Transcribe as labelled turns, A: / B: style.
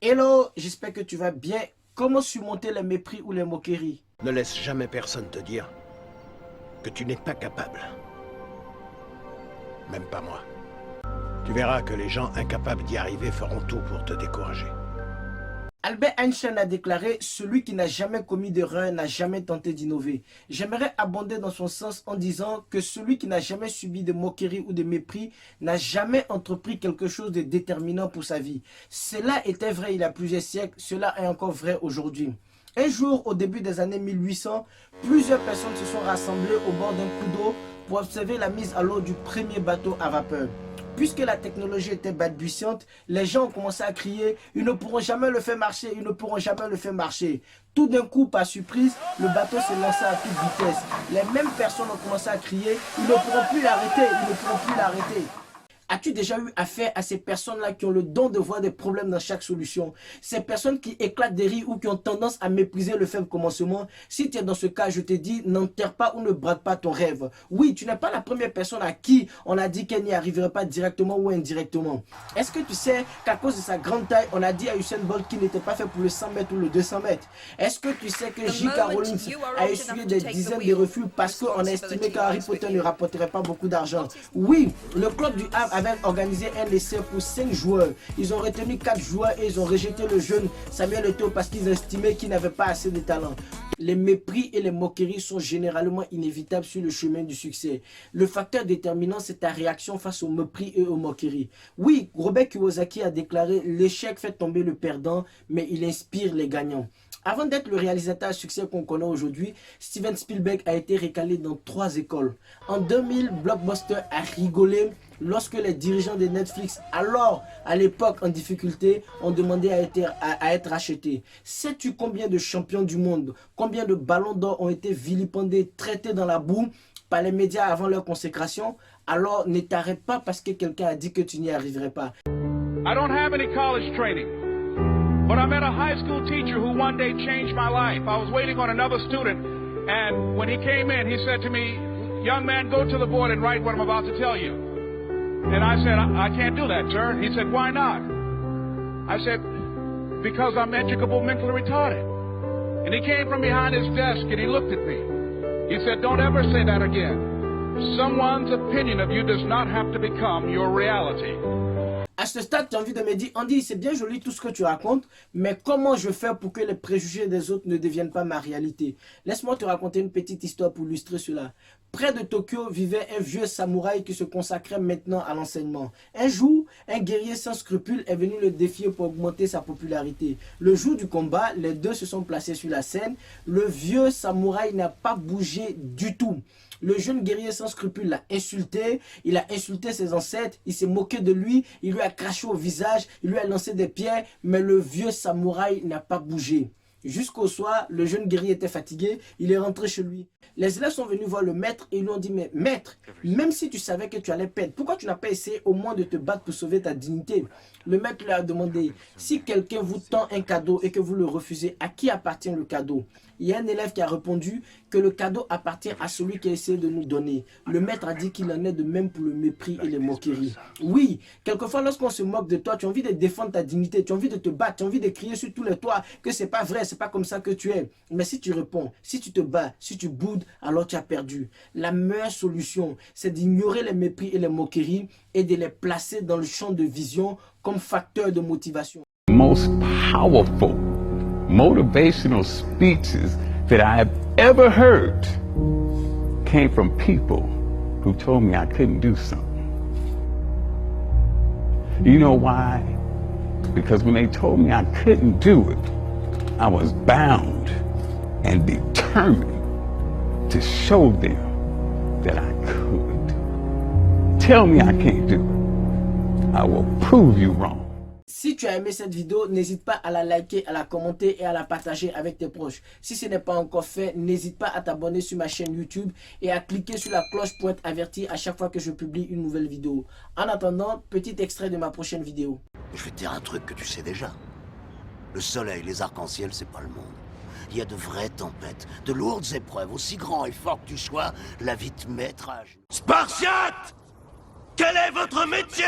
A: Hello, j'espère que tu vas bien. Comment surmonter les mépris ou les moqueries?
B: Ne laisse jamais personne te dire que tu n'es pas capable. Même pas moi. Tu verras que les gens incapables d'y arriver feront tout pour te décourager.
A: Albert Einstein a déclaré « Celui qui n'a jamais commis d'erreur n'a jamais tenté d'innover ». J'aimerais abonder dans son sens en disant que celui qui n'a jamais subi de moqueries ou de mépris n'a jamais entrepris quelque chose de déterminant pour sa vie. Cela était vrai il y a plusieurs siècles, cela est encore vrai aujourd'hui. Un jour, au début des années 1800, plusieurs personnes se sont rassemblées au bord d'un coup d'eau pour observer la mise à l'eau du premier bateau à vapeur. Puisque la technologie était balbutiante, les gens ont commencé à crier « Ils ne pourront jamais le faire marcher, ils ne pourront jamais le faire marcher ». Tout d'un coup, par surprise, le bateau s'est lancé à toute vitesse. Les mêmes personnes ont commencé à crier « Ils ne pourront plus l'arrêter, ils ne pourront plus l'arrêter ». As-tu déjà eu affaire à ces personnes-là qui ont le don de voir des problèmes dans chaque solution? Ces personnes qui éclatent des rires ou qui ont tendance à mépriser le faible commencement? Si tu es dans ce cas, je te dis, n'enterre pas ou ne brade pas ton rêve. Oui, tu n'es pas la première personne à qui on a dit qu'elle n'y arriverait pas directement ou indirectement. Est-ce que tu sais qu'à cause de sa grande taille, on a dit à Usain Bolt qu'il n'était pas fait pour le 100 mètres ou le 200 mètres? Est-ce que tu sais que J.K. Rowling a essuyé des dizaines de refus parce qu'on a estimé qu'Harry Potter ne rapporterait pas beaucoup d'argent? Oui, le club du Havre avait organisé un essai pour 5 joueurs. Ils ont retenu 4 joueurs et ils ont rejeté le jeune Samuel Eto'o parce qu'ils estimaient qu'il n'avait pas assez de talent. Les mépris et les moqueries sont généralement inévitables sur le chemin du succès. Le facteur déterminant, c'est ta réaction face aux mépris et aux moqueries. Oui, Robert Kiyosaki a déclaré « L'échec fait tomber le perdant, mais il inspire les gagnants ». Avant d'être le réalisateur à succès qu'on connaît aujourd'hui, Steven Spielberg a été recalé dans 3 écoles. En 2000, Blockbuster a rigolé lorsque les dirigeants de Netflix, alors à l'époque en difficulté, ont demandé à être rachetés. Sais-tu combien de champions du monde, combien de ballons d'or ont été vilipendés, traités dans la boue par les médias avant leur consécration? Alors ne t'arrête pas parce que quelqu'un a dit que tu n'y arriverais pas.
C: I don't have any college training, but I met a high school teacher who one day changed my life. I was waiting on another student, and when he came in, he said to me, "Young man, go to the board and write what I'm about to tell you." And I said, I can't do that, sir. He said, why not? I said, because I'm educable mentally retarded. And he came from behind his desk and he looked at me. He said, don't ever say that again. Someone's opinion of you does not have to become your reality.
A: À ce stade, tu as envie de me dire, Andy, c'est bien joli tout ce que tu racontes, mais comment je fais pour que les préjugés des autres ne deviennent pas ma réalité? Laisse-moi te raconter une petite histoire pour illustrer cela. Près de Tokyo vivait un vieux samouraï qui se consacrait maintenant à l'enseignement. Un jour, un guerrier sans scrupules est venu le défier pour augmenter sa popularité. Le jour du combat, les deux se sont placés sur la scène. Le vieux samouraï n'a pas bougé du tout. Le jeune guerrier sans scrupules l'a insulté, il a insulté ses ancêtres, il s'est moqué de lui, il lui a craché au visage, il lui a lancé des pierres, mais le vieux samouraï n'a pas bougé. Jusqu'au soir, le jeune guerrier était fatigué, il est rentré chez lui. Les élèves sont venus voir le maître et ils lui ont dit « Mais maître, même si tu savais que tu allais perdre, pourquoi tu n'as pas essayé au moins de te battre pour sauver ta dignité ?» Le maître lui a demandé « Si quelqu'un vous tend un cadeau et que vous le refusez, à qui appartient le cadeau ?» Il y a un élève qui a répondu que le cadeau appartient à celui qui a essayé de nous donner. Le maître a dit qu'il en est de même pour le mépris et les moqueries. Oui, quelquefois lorsqu'on se moque de toi, tu as envie de défendre ta dignité, tu as envie de te battre, tu as envie de crier sur tous les toits que c'est pas vrai, c'est pas comme ça que tu es. Mais si tu réponds, si tu te bats, si tu boudes, alors tu as perdu. La meilleure solution, c'est d'ignorer les mépris et les moqueries et de les placer dans le champ de vision comme facteur de motivation.
D: Most powerful motivational speeches that I have ever heard came from people who told me I couldn't do something. You know why? Because when they told me I couldn't do it, I was bound and determined to show them that I could. Tell me I can't do it. I will prove you wrong.
A: Si tu as aimé cette vidéo, n'hésite pas à la liker, à la commenter et à la partager avec tes proches. Si ce n'est pas encore fait, n'hésite pas à t'abonner sur ma chaîne YouTube et à cliquer sur la cloche pour être averti à chaque fois que je publie une nouvelle vidéo. En attendant, petit extrait de ma prochaine vidéo.
E: Je vais te dire un truc que tu sais déjà. Le soleil, les arcs-en-ciel, c'est pas le monde. Il y a de vraies tempêtes, de lourdes épreuves, aussi grand et fort que tu sois, la vie te mettra à genoux.
B: Spartiate! Quel est votre métier?